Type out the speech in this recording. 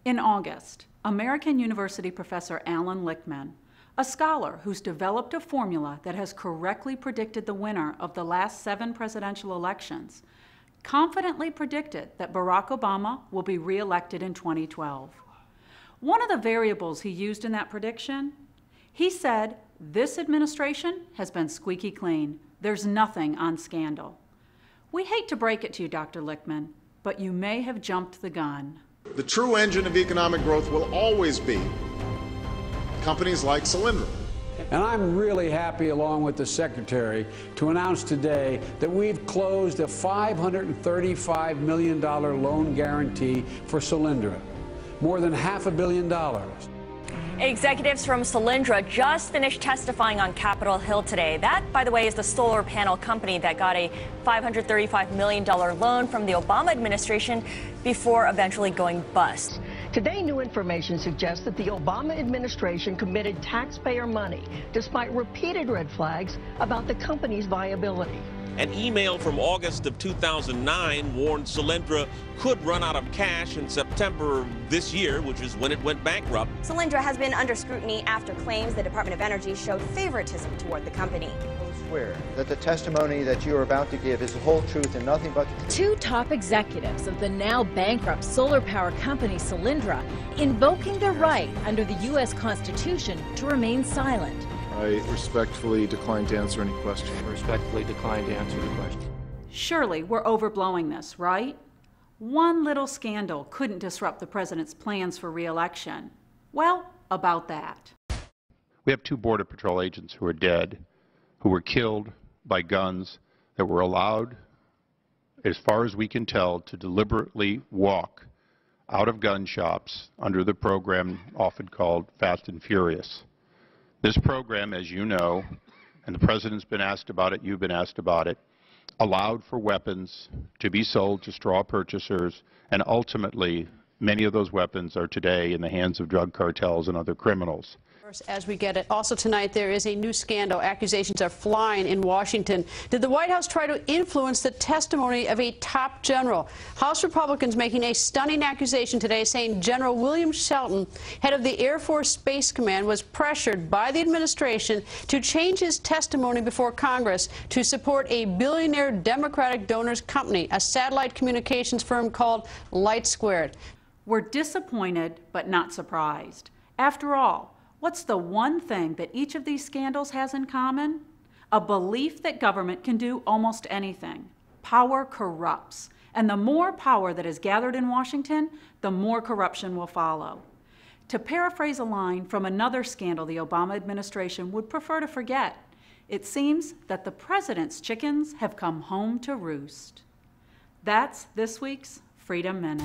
In August, American University professor Alan Lichtman, a scholar who's developed a formula that has correctly predicted the winner of the last 7 presidential elections, confidently predicted that Barack Obama will be re-elected in 2012. One of the variables he used in that prediction, he said, "This administration has been squeaky clean. There's nothing on scandal." We hate to break it to you, Dr. Lichtman, but you may have jumped the gun. The true engine of economic growth will always be companies like Solyndra. And I'm really happy, along with the Secretary, to announce today that we've closed a $535 million loan guarantee for Solyndra, more than $500 million. Executives from Solyndra just finished testifying on Capitol Hill today. That, by the way, is the solar panel company that got a $535 million loan from the Obama administration before eventually going bust. Today, new information suggests that the Obama administration committed taxpayer money, despite repeated red flags about the company's viability. An email from August of 2009 warned Solyndra could run out of cash in September of this year, which is when it went bankrupt. Solyndra has been under scrutiny after claims the Department of Energy showed favoritism toward the company. Swear that the testimony that you are about to give is the whole truth and nothing but the truth. 2 top executives of the now bankrupt solar power company Solyndra invoking their right under the U.S. Constitution to remain silent. I respectfully decline to answer any question. I respectfully decline to answer the question. Surely we're overblowing this, right? One little scandal couldn't disrupt the president's plans for re-election. Well, about that. We have 2 Border Patrol agents who are dead, who were killed by guns that were allowed, as far as we can tell, to deliberately walk out of gun shops under the program often called Fast and Furious. This program, as you know, and the President's been asked about it, you've been asked about it, allowed for weapons to be sold to straw purchasers, and ultimately many of those weapons are today in the hands of drug cartels and other criminals. As we get it, also tonight there is a new scandal. Accusations are flying in Washington. Did the White House try to influence the testimony of a top general? House Republicans making a stunning accusation today, saying General William Shelton, head of the Air Force Space Command, was pressured by the administration to change his testimony before Congress to support a billionaire Democratic donors company, a satellite communications firm called Light Squared. We're disappointed but not surprised. After all, what's the one thing that each of these scandals has in common? A belief that government can do almost anything. Power corrupts, and the more power that is gathered in Washington, the more corruption will follow. To paraphrase a line from another scandal the Obama administration would prefer to forget, it seems that the president's chickens have come home to roost. That's this week's Freedom Minute.